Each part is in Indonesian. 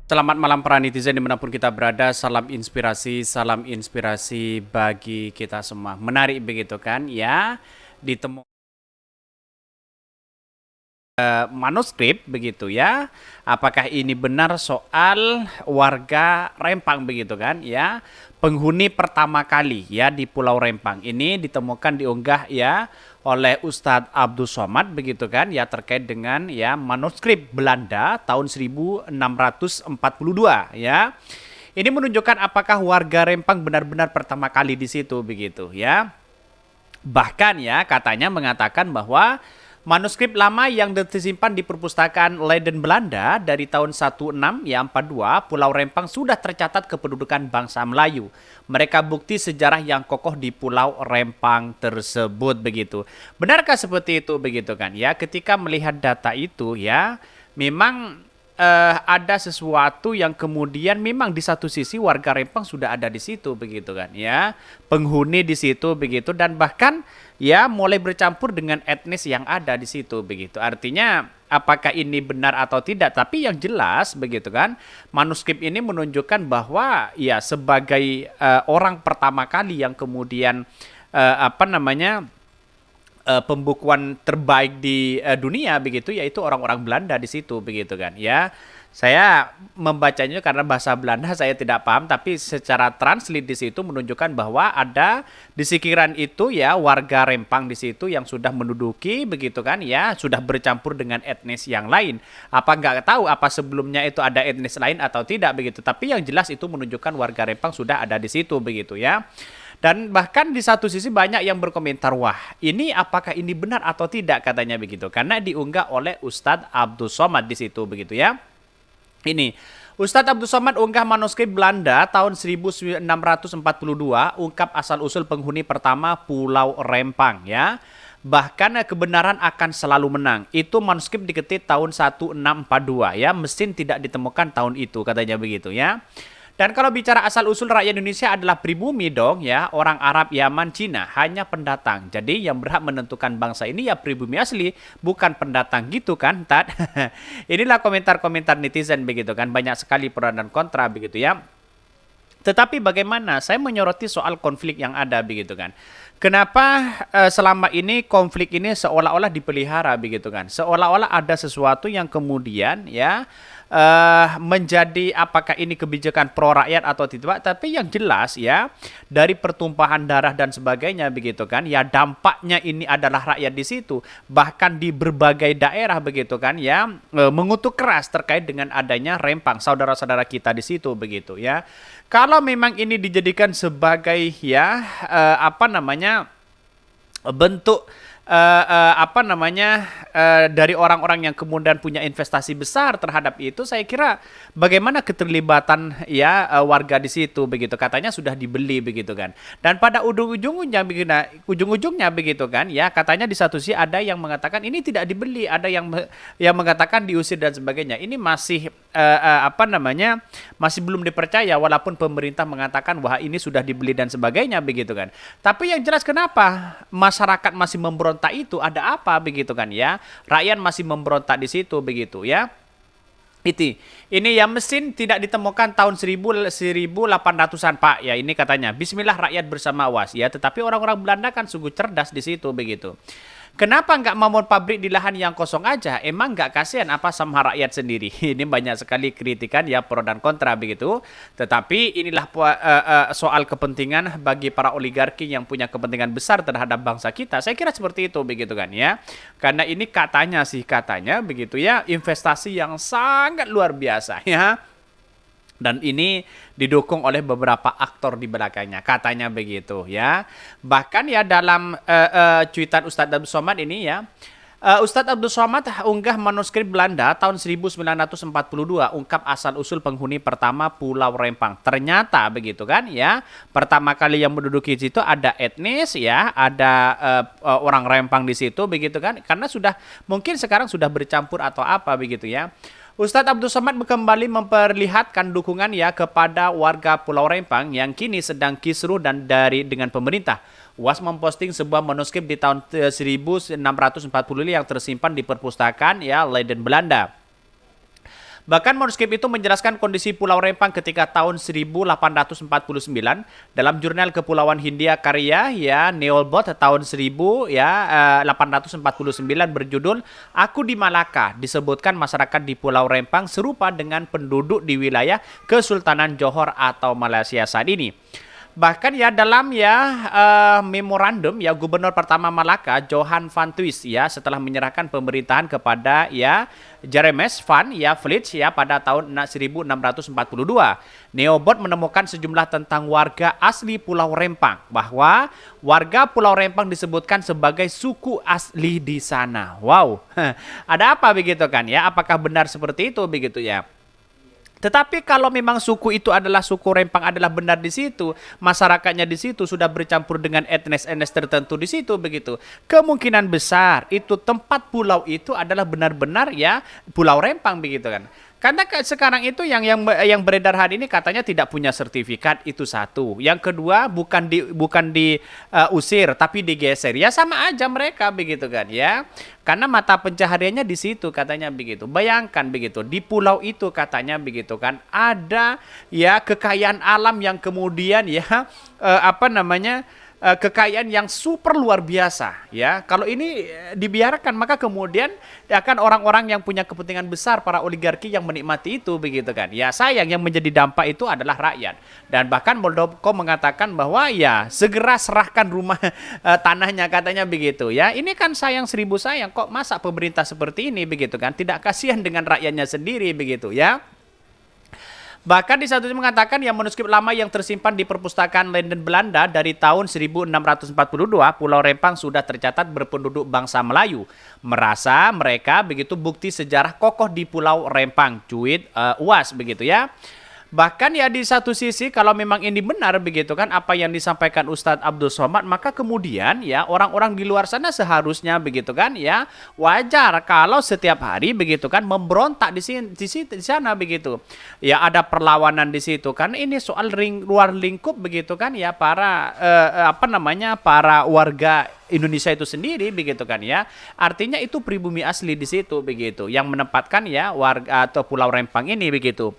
Selamat malam para netizen dimanapun kita berada, salam inspirasi bagi kita semua. Menarik begitu kan ya, ditemu manuskrip begitu ya. Apakah ini benar soal warga Rempang begitu kan ya? Penghuni pertama kali ya di Pulau Rempang ini ditemukan diunggah ya oleh Ustadz Abdul Somad begitu kan ya terkait dengan ya manuskrip Belanda tahun 1642 ya. Ini menunjukkan apakah warga Rempang benar-benar pertama kali di situ begitu ya. Bahkan ya katanya mengatakan bahwa manuskrip lama yang disimpan di perpustakaan Leiden Belanda dari tahun 1642 Pulau Rempang sudah tercatat kependudukan bangsa Melayu. Mereka bukti sejarah yang kokoh di Pulau Rempang tersebut begitu. Benarkah seperti itu begitu kan ya? Ketika melihat data itu ya memang ada sesuatu yang kemudian memang di satu sisi warga Rempang sudah ada di situ begitu kan ya, penghuni di situ begitu dan bahkan ya mulai bercampur dengan etnis yang ada di situ begitu. Artinya apakah ini benar atau tidak, tapi yang jelas begitu kan manuskrip ini menunjukkan bahwa ya sebagai orang pertama kali yang kemudian pembukuan terbaik di dunia begitu yaitu orang-orang Belanda di situ begitu kan ya. Saya membacanya karena bahasa Belanda saya tidak paham tapi secara translate di situ menunjukkan bahwa ada di sekiran itu ya warga Rempang di situ yang sudah menduduki begitu kan ya, sudah bercampur dengan etnis yang lain. Apa nggak tahu apa sebelumnya itu ada etnis lain atau tidak begitu. Tapi yang jelas itu menunjukkan warga Rempang sudah ada di situ begitu ya. Dan bahkan di satu sisi banyak yang berkomentar, wah ini apakah ini benar atau tidak katanya begitu. Karena diunggah oleh Ustadz Abdul Somad di situ begitu ya. Ini Ustadz Abdul Somad unggah manuskrip Belanda tahun 1642 ungkap asal-usul penghuni pertama Pulau Rempang ya. Bahkan kebenaran akan selalu menang. Itu manuskrip diketik tahun 1642 ya. Mesin tidak ditemukan tahun itu katanya begitu ya. Dan kalau bicara asal-usul rakyat Indonesia adalah pribumi dong ya, orang Arab, Yaman, Cina, hanya pendatang. Jadi yang berhak menentukan bangsa ini ya pribumi asli, bukan pendatang gitu kan, Tat? Inilah komentar-komentar netizen begitu kan, banyak sekali pro dan kontra begitu ya. Tetapi bagaimana saya menyoroti soal konflik yang ada begitu kan. Kenapa selama ini konflik ini seolah-olah dipelihara begitu kan. Seolah-olah ada sesuatu yang kemudian ya menjadi apakah ini kebijakan pro rakyat atau tidak, tapi yang jelas ya dari pertumpahan darah dan sebagainya begitu kan ya dampaknya ini adalah rakyat di situ, bahkan di berbagai daerah begitu kan ya mengutuk keras terkait dengan adanya Rempang saudara-saudara kita di situ begitu ya. Kalau memang ini dijadikan sebagai ya bentuk dari orang-orang yang kemudian punya investasi besar terhadap itu, saya kira bagaimana keterlibatan ya warga di situ begitu, katanya sudah dibeli begitu kan. Dan pada ujung-ujungnya begitu kan ya, katanya di satu sisi ada yang mengatakan ini tidak dibeli, ada yang mengatakan diusir dan sebagainya. Ini masih masih belum dipercaya walaupun pemerintah mengatakan wah ini sudah dibeli dan sebagainya begitu kan. Tapi yang jelas kenapa masyarakat masih memberontak itu, ada apa begitu kan ya. Rakyat masih memberontak di situ begitu ya. Ini ya mesin tidak ditemukan tahun 1800-an Pak ya, ini katanya bismillah rakyat bersama awas ya, tetapi orang-orang Belanda kan sungguh cerdas di situ begitu. Kenapa nggak membangun pabrik di lahan yang kosong aja? Emang nggak kasihan apa sama rakyat sendiri? Ini banyak sekali kritikan ya pro dan kontra begitu. Tetapi inilah soal kepentingan bagi para oligarki yang punya kepentingan besar terhadap bangsa kita. Saya kira seperti itu begitu kan ya. Karena ini katanya begitu ya, investasi yang sangat luar biasa ya. Dan ini didukung oleh beberapa aktor di belakangnya, katanya begitu ya. Bahkan ya dalam cuitan Ustadz Abdul Somad ini ya, Ustadz Abdul Somad unggah manuskrip Belanda tahun 1942 ungkap asal-usul penghuni pertama Pulau Rempang. Ternyata begitu kan ya, pertama kali yang menduduki situ ada etnis ya, ada orang Rempang di situ begitu kan, karena sudah mungkin sekarang sudah bercampur atau apa begitu ya. Ustadz Abdul Somad kembali memperlihatkan dukungan ya kepada warga Pulau Rempang yang kini sedang kisruh dan dengan pemerintah. UAS memposting sebuah manuskrip di tahun 1640 yang tersimpan di perpustakaan ya Leiden Belanda. Bahkan manuskrip itu menjelaskan kondisi Pulau Rempang ketika tahun 1849 dalam jurnal Kepulauan Hindia Karya ya Neolbot tahun 1849 berjudul Aku di Malaka, disebutkan masyarakat di Pulau Rempang serupa dengan penduduk di wilayah Kesultanan Johor atau Malaysia saat ini. Bahkan ya dalam memorandum ya Gubernur pertama Malaka Johan van Tuyst ya setelah menyerahkan pemerintahan kepada ya Jeremes van ya Vliet ya pada tahun 1642. Neobot menemukan sejumlah tentang warga asli Pulau Rempang, bahwa warga Pulau Rempang disebutkan sebagai suku asli di sana. Wow. Ada apa begitu kan ya? Apakah benar seperti itu begitu ya? Tetapi kalau memang suku itu adalah suku Rempang adalah benar di situ, masyarakatnya di situ sudah bercampur dengan etnis-etnis tertentu di situ begitu. Kemungkinan besar itu tempat pulau itu adalah benar-benar ya Pulau Rempang begitu kan. Karena sekarang itu yang beredar hari ini katanya tidak punya sertifikat, itu satu. Yang kedua bukan diusir tapi digeser. Ya sama aja mereka begitu kan ya. Karena mata pencahariannya di situ katanya begitu. Bayangkan begitu di pulau itu katanya begitu kan ada ya kekayaan alam yang kemudian ya kekayaan yang super luar biasa ya. Kalau ini dibiarkan maka kemudian akan orang-orang yang punya kepentingan besar, para oligarki yang menikmati itu begitu kan. Ya sayang yang menjadi dampak itu adalah rakyat. Dan bahkan Muldoko mengatakan bahwa ya segera serahkan rumah tanahnya katanya begitu ya. Ini kan sayang seribu sayang, kok masa pemerintah seperti ini begitu kan. Tidak kasihan dengan rakyatnya sendiri begitu ya. Bahkan di satu sisi mengatakan yang manuskrip lama yang tersimpan di perpustakaan Leiden Belanda dari tahun 1642, Pulau Rempang sudah tercatat berpenduduk bangsa Melayu. Merasa mereka begitu bukti sejarah kokoh di Pulau Rempang, cuit UAS begitu ya. Bahkan ya di satu sisi kalau memang ini benar begitu kan apa yang disampaikan Ustadz Abdul Somad, maka kemudian ya orang-orang di luar sana seharusnya begitu kan ya wajar kalau setiap hari begitu kan memberontak di sana begitu. Ya ada perlawanan di situ kan, ini soal luar lingkup begitu kan ya para para warga Indonesia itu sendiri begitu kan ya. Artinya itu pribumi asli di situ begitu yang menempatkan ya warga atau Pulau Rempang ini begitu.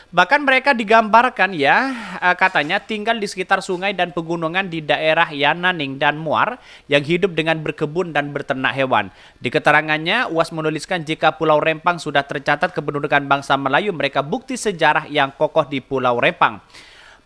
Bahkan mereka digambarkan ya katanya tinggal di sekitar sungai dan pegunungan di daerah Yananing dan Muar yang hidup dengan berkebun dan berternak hewan. Di keterangannya UAS menuliskan jika Pulau Rempang sudah tercatat kependudukan bangsa Melayu, mereka bukti sejarah yang kokoh di Pulau Rempang.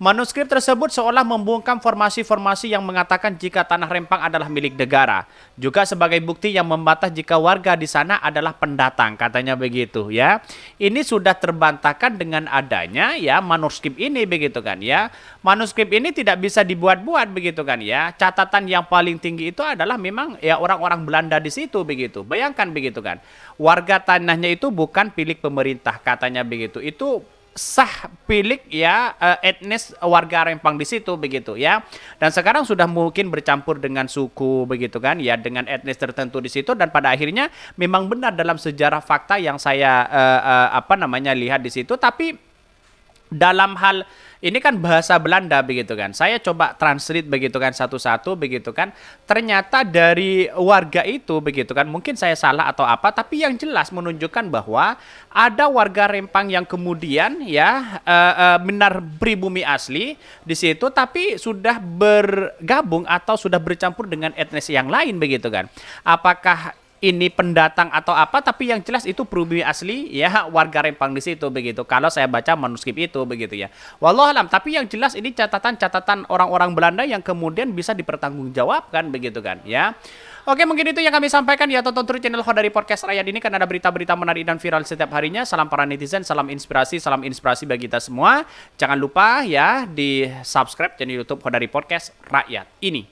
Manuskrip tersebut seolah membungkam formasi-formasi yang mengatakan jika tanah Rempang adalah milik negara. Juga sebagai bukti yang membantah jika warga di sana adalah pendatang, katanya begitu ya. Ini sudah terbantahkan dengan adanya ya manuskrip ini begitu kan ya. Manuskrip ini tidak bisa dibuat-buat begitu kan ya. Catatan yang paling tinggi itu adalah memang ya orang-orang Belanda di situ begitu. Bayangkan begitu kan. Warga tanahnya itu bukan milik pemerintah, katanya begitu. Itu sah pilik ya etnis warga Rempang di situ begitu ya. Dan sekarang sudah mungkin bercampur dengan suku begitu kan ya, dengan etnis tertentu di situ. Dan pada akhirnya memang benar dalam sejarah fakta yang saya lihat di situ. Tapi dalam hal ini kan bahasa Belanda begitu kan. Saya coba translate begitu kan satu-satu begitu kan. Ternyata dari warga itu begitu kan. Mungkin saya salah atau apa, tapi yang jelas menunjukkan bahwa ada warga Rempang yang kemudian ya benar pribumi asli di situ, tapi sudah bergabung atau sudah bercampur dengan etnis yang lain begitu kan. Apakah ini pendatang atau apa, tapi yang jelas itu pribumi asli ya warga Rempang di situ begitu. Kalau saya baca manuskrip itu begitu ya. Wallahualam, tapi yang jelas ini catatan-catatan orang-orang Belanda yang kemudian bisa dipertanggungjawabkan begitu kan ya. Oke, mungkin itu yang kami sampaikan ya. Tonton terus channel Khodari Podcast Rakyat ini, kan ada berita-berita menarik dan viral setiap harinya. Salam para netizen, salam inspirasi bagi kita semua. Jangan lupa ya di subscribe channel YouTube Khodari Podcast Rakyat ini.